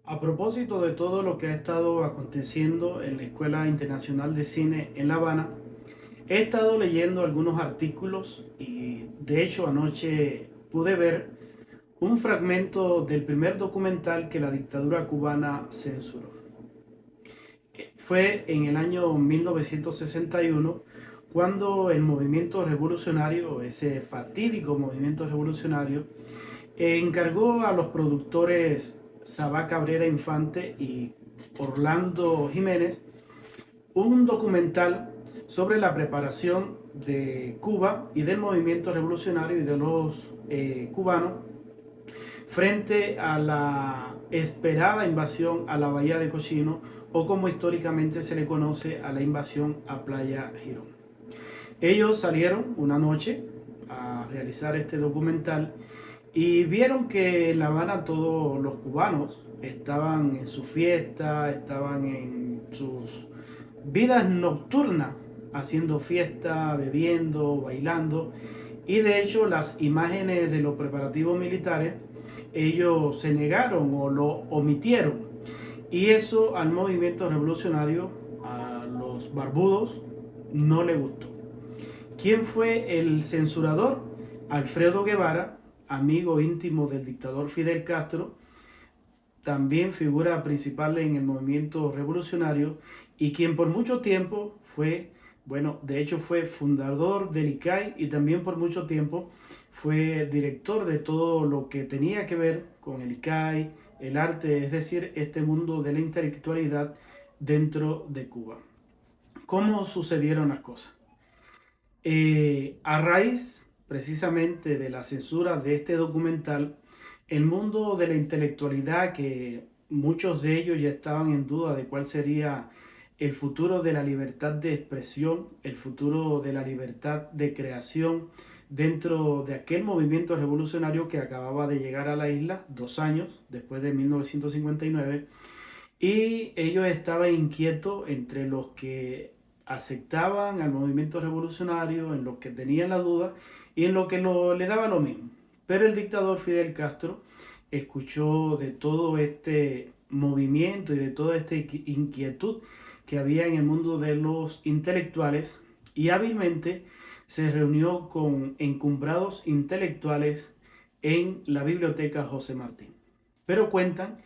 A propósito de todo lo que ha estado aconteciendo en la Escuela Internacional de Cine en La Habana, he estado leyendo algunos artículos y de hecho anoche pude ver un fragmento del primer documental que la dictadura cubana censuró. Fue en el año 1961 cuando el movimiento revolucionario, ese fatídico movimiento revolucionario, encargó a los productores Sabá Cabrera Infante y Orlando Jiménez un documental sobre la preparación de Cuba y del movimiento revolucionario y de los cubanos frente a la esperada invasión a la Bahía de Cochino, o como históricamente se le conoce, a la invasión a Playa Girón. Ellos salieron una noche a realizar este documental y vieron que en La Habana todos los cubanos estaban en su fiesta, estaban en sus vidas nocturnas, haciendo fiesta, bebiendo, bailando. Y de hecho las imágenes de los preparativos militares, ellos se negaron o lo omitieron. Y eso al movimiento revolucionario, a los barbudos, no le gustó. ¿Quién fue el censurador? Alfredo Guevara, amigo íntimo del dictador Fidel Castro, también figura principal en el movimiento revolucionario y quien por mucho tiempo fue, bueno, de hecho fue fundador del ICAI y también por mucho tiempo fue director de todo lo que tenía que ver con el ICAI, el arte, es decir, este mundo de la intelectualidad dentro de Cuba. ¿Cómo sucedieron las cosas? A raíz precisamente de la censura de este documental, el mundo de la intelectualidad, que muchos de ellos ya estaban en duda de cuál sería el futuro de la libertad de expresión, el futuro de la libertad de creación dentro de aquel movimiento revolucionario que acababa de llegar a la isla 2 años después de 1959, y ellos estaban inquietos entre los que aceptaban al movimiento revolucionario, en los que tenían la duda y en los que le daba lo mismo. Pero el dictador Fidel Castro escuchó de todo este movimiento y de toda esta inquietud que había en el mundo de los intelectuales y hábilmente se reunió con encumbrados intelectuales en la biblioteca José Martín. Pero cuentan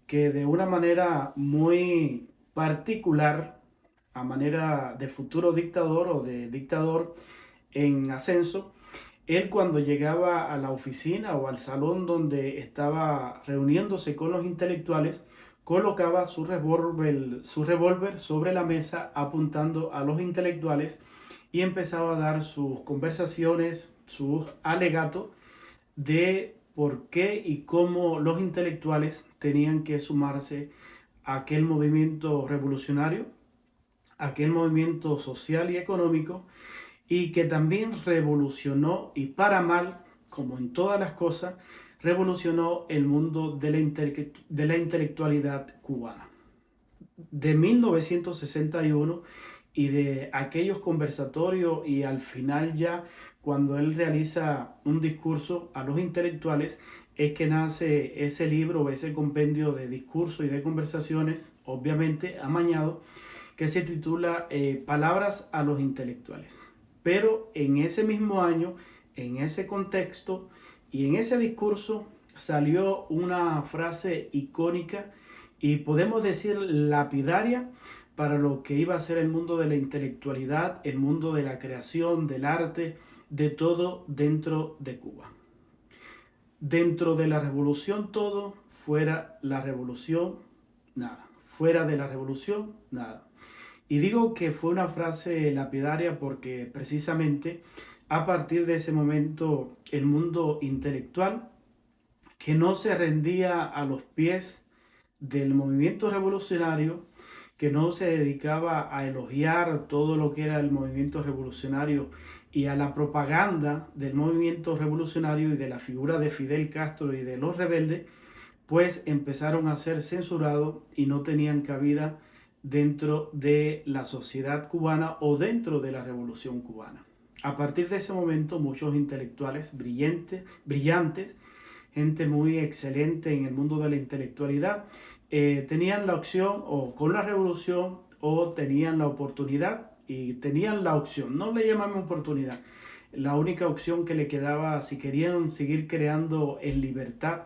que de una manera muy particular, a manera de futuro dictador o de dictador en ascenso, él cuando llegaba a la oficina o al salón donde estaba reuniéndose con los intelectuales, colocaba su revólver sobre la mesa apuntando a los intelectuales y empezaba a dar sus conversaciones, sus alegatos de por qué y cómo los intelectuales tenían que sumarse a aquel movimiento revolucionario, a aquel movimiento social y económico, y que también revolucionó, y para mal, como en todas las cosas, revolucionó el mundo de la intelectualidad cubana. De 1961 y de aquellos conversatorios y al final ya cuando él realiza un discurso a los intelectuales es que nace ese libro, ese compendio de discursos y de conversaciones, obviamente amañado, que se titula Palabras a los intelectuales. Pero en ese mismo año, en ese contexto y en ese discurso salió una frase icónica y podemos decir lapidaria para lo que iba a ser el mundo de la intelectualidad, el mundo de la creación, del arte, de todo dentro de Cuba. Dentro de la revolución todo, fuera la revolución nada. Fuera de la revolución nada. Y digo que fue una frase lapidaria porque precisamente a partir de ese momento el mundo intelectual, que no se rendía a los pies del movimiento revolucionario, que no se dedicaba a elogiar todo lo que era el movimiento revolucionario y a la propaganda del movimiento revolucionario y de la figura de Fidel Castro y de los rebeldes, pues empezaron a ser censurados y no tenían cabida dentro de la sociedad cubana o dentro de la revolución cubana. A partir de ese momento muchos intelectuales brillantes, gente muy excelente en el mundo de la intelectualidad, tenían la opción o con la revolución o tenían la oportunidad y tenían la opción, no le llamamos oportunidad, la única opción que le quedaba si querían seguir creando en libertad,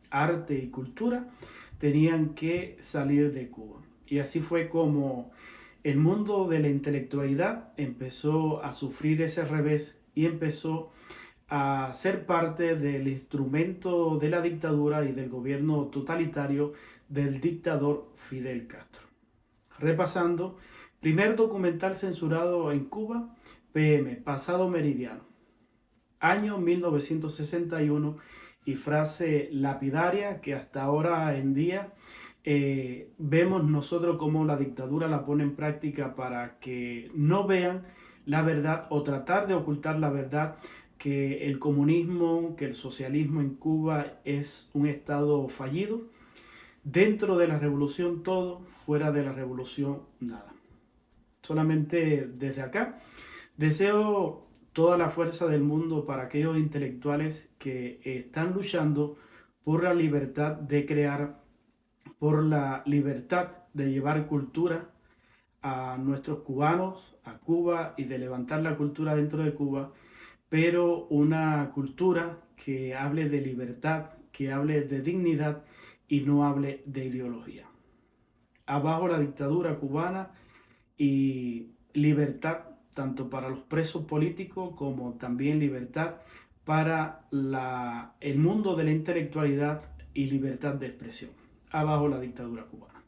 arte y cultura, tenían que salir de Cuba. Y así fue como el mundo de la intelectualidad empezó a sufrir ese revés y empezó a ser parte del instrumento de la dictadura y del gobierno totalitario del dictador Fidel Castro. Repasando, primer documental censurado en Cuba, PM, Pasado Meridiano, año 1961, y frase lapidaria que hasta ahora en día vemos nosotros como la dictadura la pone en práctica para que no vean la verdad o tratar de ocultar la verdad, que el comunismo, que el socialismo en Cuba es un estado fallido. Dentro de la revolución todo, fuera de la revolución nada. Solamente desde acá deseo toda la fuerza del mundo para aquellos intelectuales que están luchando por la libertad de crear, por la libertad de llevar cultura a nuestros cubanos, a Cuba, y de levantar la cultura dentro de Cuba, pero una cultura que hable de libertad, que hable de dignidad y no hable de ideología. Abajo la dictadura cubana y libertad tanto para los presos políticos como también libertad para el mundo de la intelectualidad y libertad de expresión. Abajo la dictadura cubana.